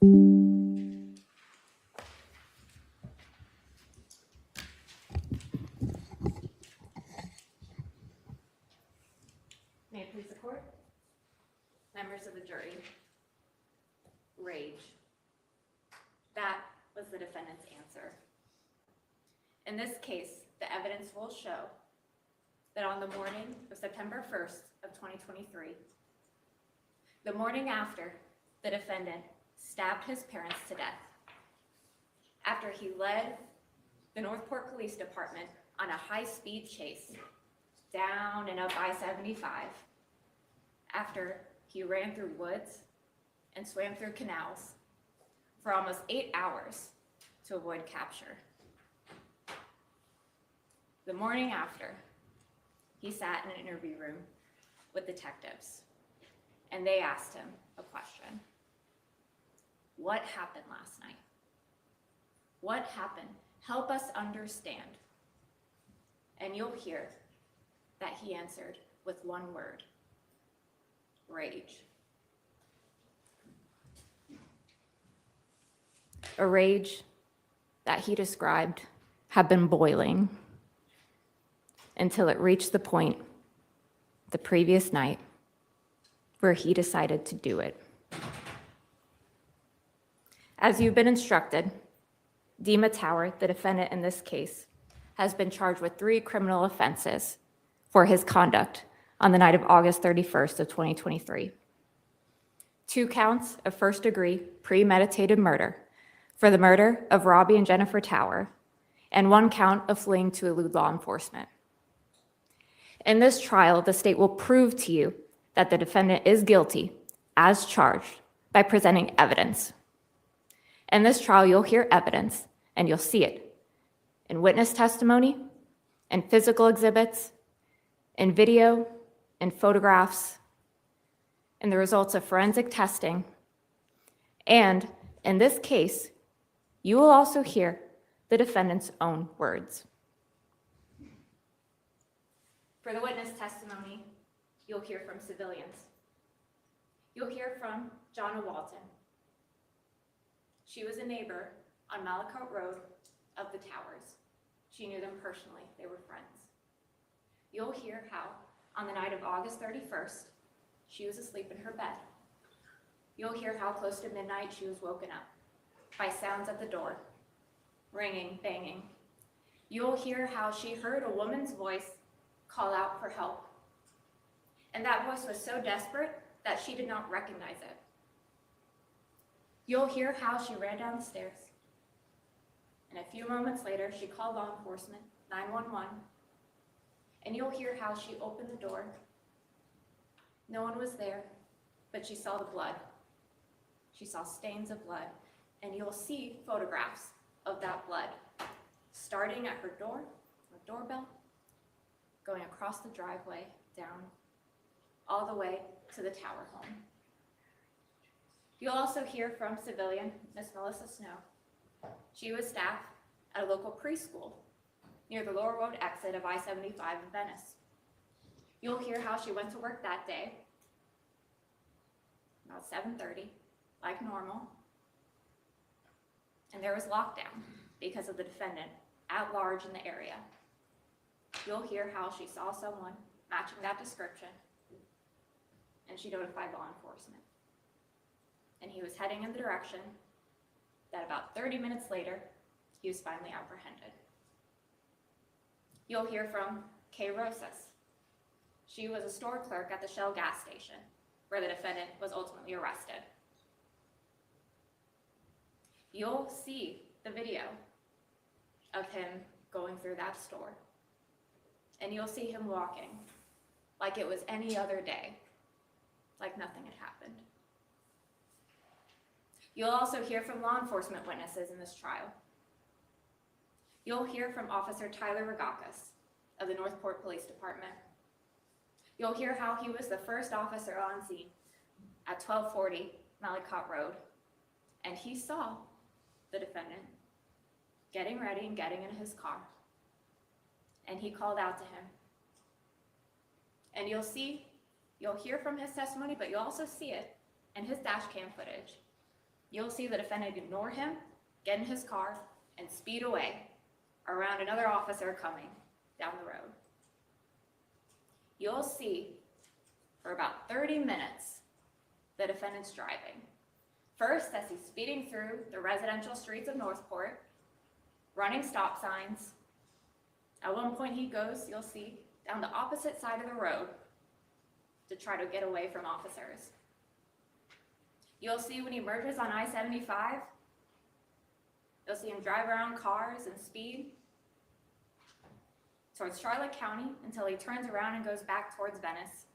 May it please the court? Members of the jury. Rage. That was the defendant's answer. In this case, the evidence will show that on the morning of September 1st of 2023, the morning after the defendant stabbed his parents to death, after he led the Northport Police Department on a high-speed chase down and up I-75, after he ran through woods and swam through canals for almost 8 hours to avoid capture. The morning after, he sat in an interview room with detectives, and they asked him a question. What happened last night? What happened? Help us understand. And you'll hear that he answered with one word: rage. A rage that he described had been boiling until it reached the point the previous night where he decided to do it. As you've been instructed, Dima Tower, the defendant in this case, has been charged with 3 criminal offenses for his conduct on the night of August 31st of 2023. 2 counts of first-degree premeditated murder for the murder of Robbie and Jennifer Tower, and 1 count of fleeing to elude law enforcement. In this trial, the state will prove to you that the defendant is guilty as charged by presenting evidence. In this trial, you'll hear evidence, and you'll see it in witness testimony, in physical exhibits, in video, in photographs, in the results of forensic testing, and in this case, you will also hear the defendant's own words. For the witness testimony, you'll hear from civilians. You'll hear from Jonna Walton. She was a neighbor on Malachite Road of the Towers. She knew them personally, they were friends. You'll hear how, on the night of August 31st, she was asleep in her bed. You'll hear how close to midnight she was woken up by sounds at the door, ringing, banging. You'll hear how she heard a woman's voice call out for help. And that voice was so desperate that she did not recognize it. You'll hear how she ran down the stairs. And a few moments later, she called law enforcement, 911. And you'll hear how she opened the door. No one was there, but she saw the blood. She saw stains of blood. And you'll see photographs of that blood, starting at her door, her doorbell, going across the driveway, down, all the way to the Tower home. You'll also hear from civilian Miss Melissa Snow. She was staff at a local preschool near the Lower Road exit of I-75 in Venice. You'll hear how she went to work that day, about 7:30, like normal, and there was lockdown because of the defendant at large in the area. You'll hear how she saw someone matching that description, and she notified law enforcement. And he was heading in the direction that about 30 minutes later, he was finally apprehended. You'll hear from Kay Rosas. She was a store clerk at the Shell gas station, where the defendant was ultimately arrested. You'll see the video of him going through that store, and you'll see him walking like it was any other day, like nothing had happened. You'll also hear from law enforcement witnesses in this trial. You'll hear from Officer Tyler Ragakis of the Northport Police Department. You'll hear how he was the first officer on scene at 1240 Malachite Road, and he saw the defendant getting ready and getting in his car, and he called out to him. And you'll hear from his testimony, but you'll also see it in his dash cam footage. you'll see the defendant ignore him, get in his car, and speed away around another officer coming down the road. You'll see for about 30 minutes the defendant's driving. First, as he's speeding through the residential streets of Northport, running stop signs. At one point he goes, you'll see, down the opposite side of the road to try to get away from officers. You'll see when he merges on I-75, you'll see him drive around cars and speed towards Charlotte County until he turns around and goes back towards Venice.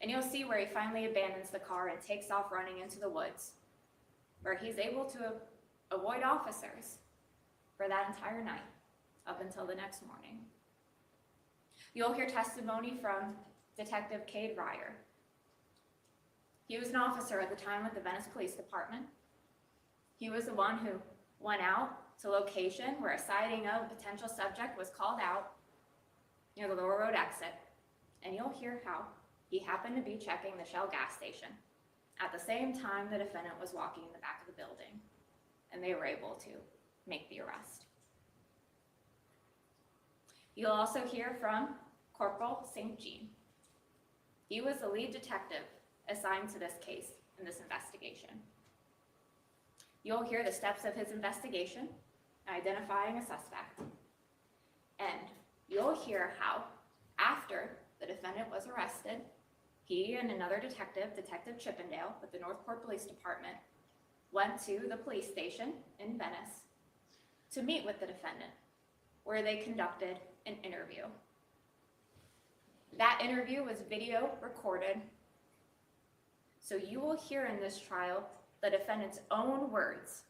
And you'll see where he finally abandons the car and takes off running into the woods, where he's able to avoid officers for that entire night up until the next morning. You'll hear testimony from Detective Cade Ryer. He was an officer at the time with the Venice Police Department. He was the one who went out to location where a sighting of a potential subject was called out near the Lower Road exit. And you'll hear how he happened to be checking the Shell gas station at the same time the defendant was walking in the back of the building, and they were able to make the arrest. You'll also hear from Corporal St. Jean. He was the lead detective assigned to this case in this investigation. You'll hear the steps of his investigation, identifying a suspect, and you'll hear how, after the defendant was arrested, he and another detective, Detective Chippendale, with the Northport Police Department, went to the police station in Venice to meet with the defendant, where they conducted an interview. That interview was video recorded, so you will hear in this trial the defendant's own words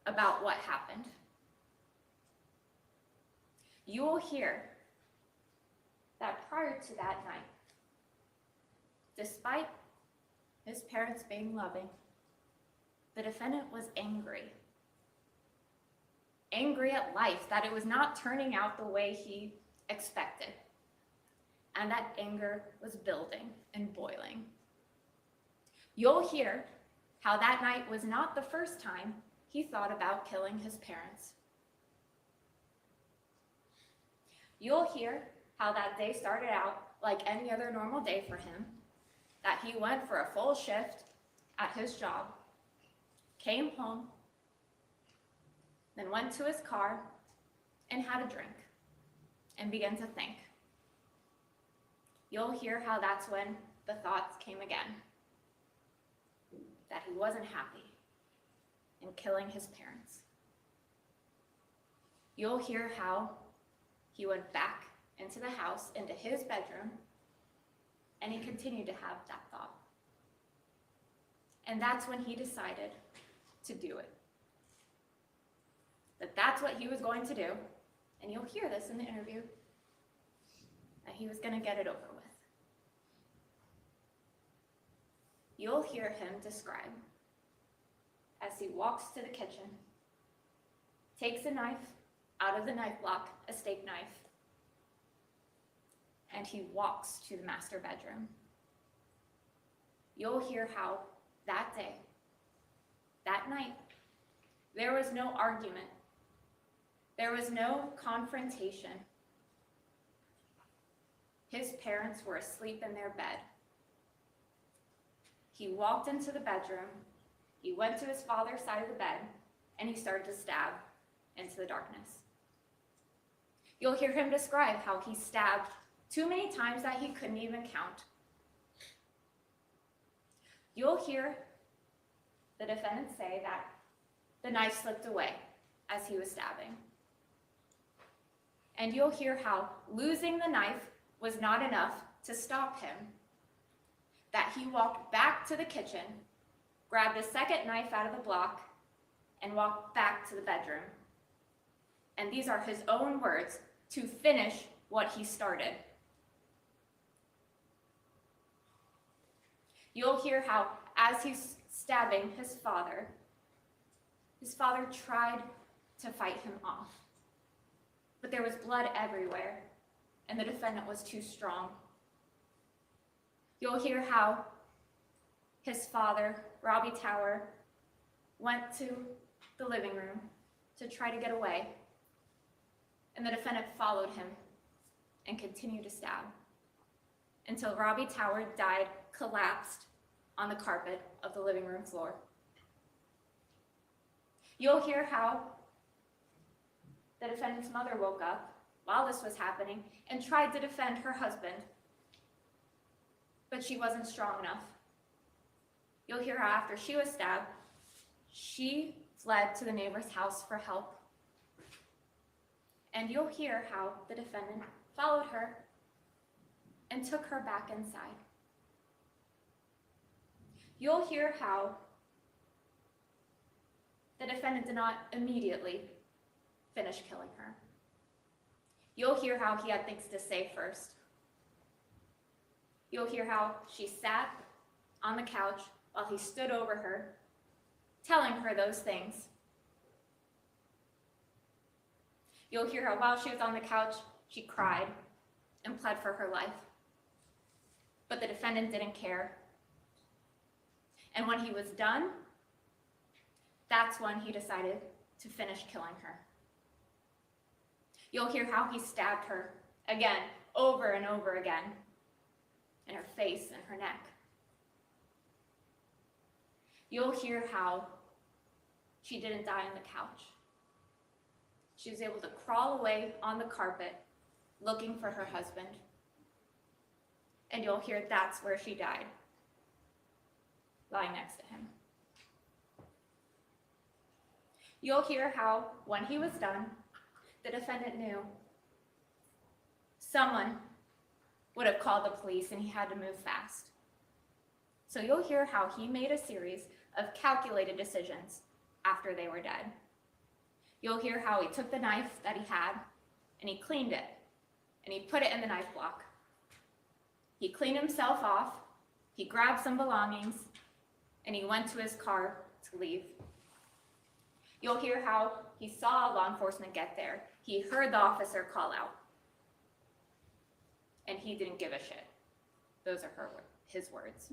about what happened. You will hear that prior to that night, despite his parents being loving, the defendant was angry. Angry at life, that it was not turning out the way he expected. And that anger was building and boiling. You'll hear how that night was not the first time he thought about killing his parents. You'll hear how that day started out like any other normal day for him, that he went for a full shift at his job, came home, then went to his car and had a drink and began to think. You'll hear how that's when the thoughts came again, that he wasn't happy in killing his parents. You'll hear how he went back into the house, into his bedroom, and he continued to have that thought. And that's when he decided to do it. That's what he was going to do, and you'll hear this in the interview, that he was going to get it over with. You'll hear him describe as he walks to the kitchen, takes a knife out of the knife block, a steak knife, and he walks to the master bedroom. You'll hear how that day, that night, there was no argument. There was no confrontation. His parents were asleep in their bed. He walked into the bedroom, he went to his father's side of the bed, and he started to stab into the darkness. You'll hear him describe how he stabbed too many times that he couldn't even count. You'll hear the defendant say that the knife slipped away as he was stabbing. And you'll hear how losing the knife was not enough to stop him, that he walked back to the kitchen, grabbed a second knife out of the block, and walked back to the bedroom. And these are his own words to finish what he started. You'll hear how, as he's stabbing his father tried to fight him off. But there was blood everywhere, and the defendant was too strong. You'll hear how his father, Robbie Tower, went to the living room to try to get away, and the defendant followed him and continued to stab until Robbie Tower died, collapsed on the carpet of the living room floor. You'll hear how the defendant's mother woke up while this was happening and tried to defend her husband, but she wasn't strong enough. You'll hear how after she was stabbed, she fled to the neighbor's house for help. And you'll hear how the defendant followed her and took her back inside. You'll hear how the defendant did not immediately finish killing her. You'll hear how he had things to say first. You'll hear how she sat on the couch while he stood over her, telling her those things. You'll hear how while she was on the couch, she cried and pled for her life. But the defendant didn't care. And when he was done, that's when he decided to finish killing her. You'll hear how he stabbed her again, over and over again, in her face and her neck. You'll hear how she didn't die on the couch. She was able to crawl away on the carpet looking for her husband. And you'll hear that's where she died, lying next to him. You'll hear how, when he was done, the defendant knew someone would have called the police and he had to move fast. So you'll hear how he made a series of calculated decisions after they were dead. You'll hear how he took the knife that he had and he cleaned it and he put it in the knife block. He cleaned himself off, he grabbed some belongings, and he went to his car to leave. You'll hear how he saw law enforcement get there. He heard the officer call out, and he didn't give a shit. Those are his words.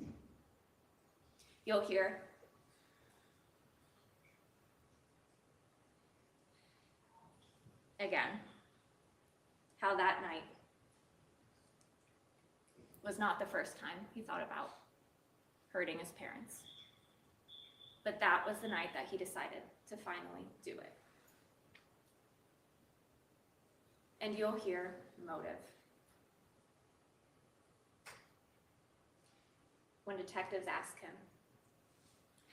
You'll hear again how that night was not the first time he thought about hurting his parents. But that was the night that he decided to finally do it. And you'll hear motive. When detectives ask him,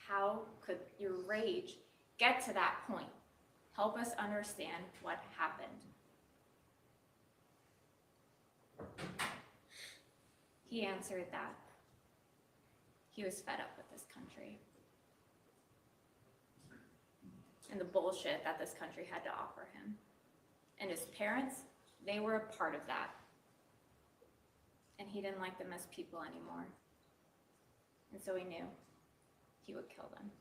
how could your rage get to that point? Help us understand what happened. He answered that he was fed up with this country and the bullshit that this country had to offer him. And his parents, they were a part of that. And he didn't like them as people anymore. And so he knew he would kill them.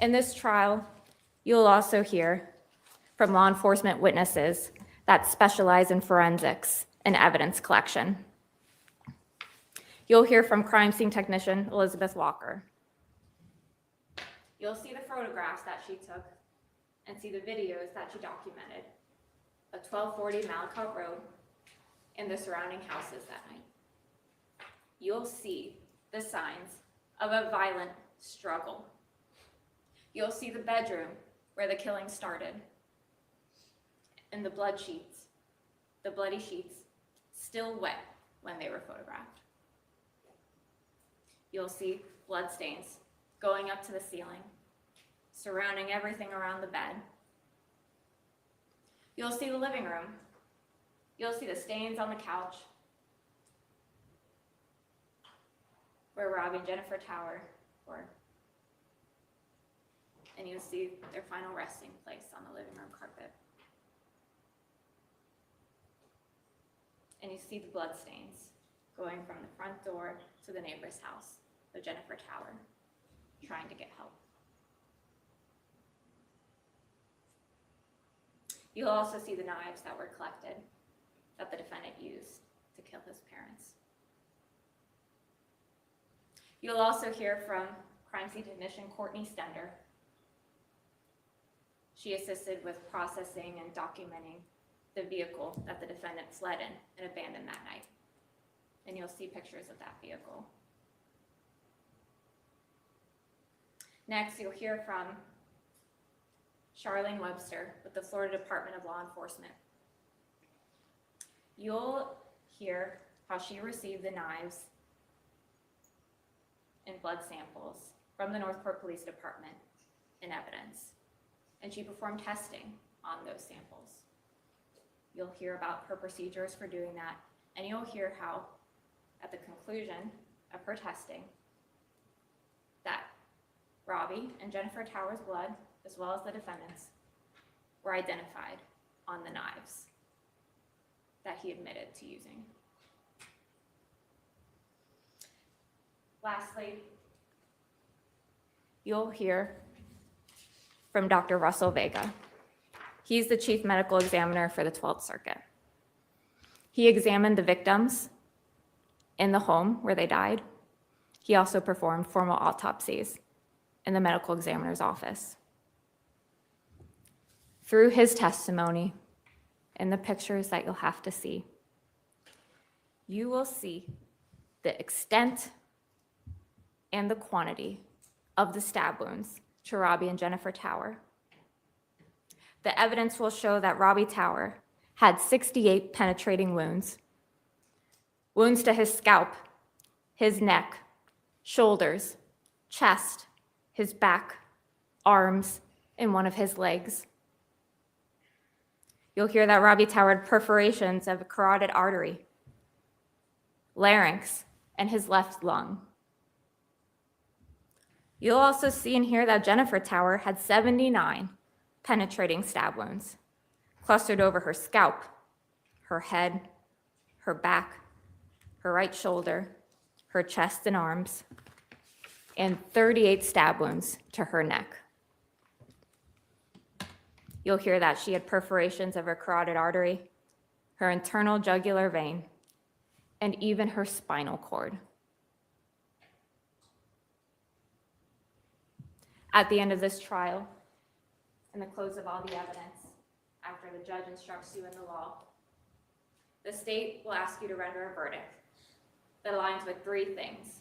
In this trial, you'll also hear from law enforcement witnesses that specialize in forensics and evidence collection. You'll hear from crime scene technician Elizabeth Walker. You'll see the photographs that she took and see the videos that she documented of 1240 Malakoff Road and the surrounding houses that night. You'll see the signs of a violent struggle. You'll see the bedroom where the killing started and the bloody sheets, still wet when they were photographed. You'll see blood stains going up to the ceiling, surrounding everything around the bed. You'll see the living room. You'll see the stains on the couch where Robbie and Jennifer Tower were. And you'll see their final resting place on the living room carpet. And you see the blood stains going from the front door to the neighbor's house of Jennifer Tower, trying to get help. You'll also see the knives that were collected that the defendant used to kill his parents. You'll also hear from crime scene technician Courtney Stender. She assisted with processing and documenting the vehicle that the defendant fled in and abandoned that night. And you'll see pictures of that vehicle. Next, you'll hear from Charlene Webster with the Florida Department of Law Enforcement. You'll hear how she received the knives and blood samples from the Northport Police Department in evidence, and she performed testing on those samples. You'll hear about her procedures for doing that, and you'll hear how, at the conclusion of her testing, that Robbie and Jennifer Tower's blood, as well as the defendant's, were identified on the knives that he admitted to using. Lastly, you'll hear from Dr. Russell Vega. He's the chief medical examiner for the 12th Circuit. He examined the victims in the home where they died. He also performed formal autopsies in the medical examiner's office. Through his testimony and the pictures that you'll have to see, you will see the extent and the quantity of the stab wounds to Robbie and Jennifer Tower. The evidence will show that Robbie Tower had 68 penetrating wounds. Wounds to his scalp, his neck, shoulders, chest, his back, arms, and one of his legs. You'll hear that Robbie Tower had perforations of a carotid artery, larynx, and his left lung. You'll also see and hear that Jennifer Tower had 79 penetrating stab wounds, clustered over her scalp, her head, her back, her right shoulder, her chest and arms, and 38 stab wounds to her neck. You'll hear that she had perforations of her carotid artery, her internal jugular vein, and even her spinal cord. At the end of this trial, and the close of all the evidence, after the judge instructs you in the law, the state will ask you to render a verdict that aligns with three things: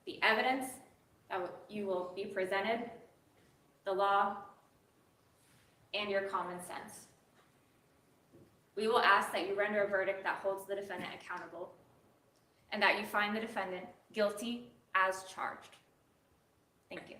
the evidence that you will be presented, the law, and your common sense. We will ask that you render a verdict that holds the defendant accountable and that you find the defendant guilty as charged. Thank you.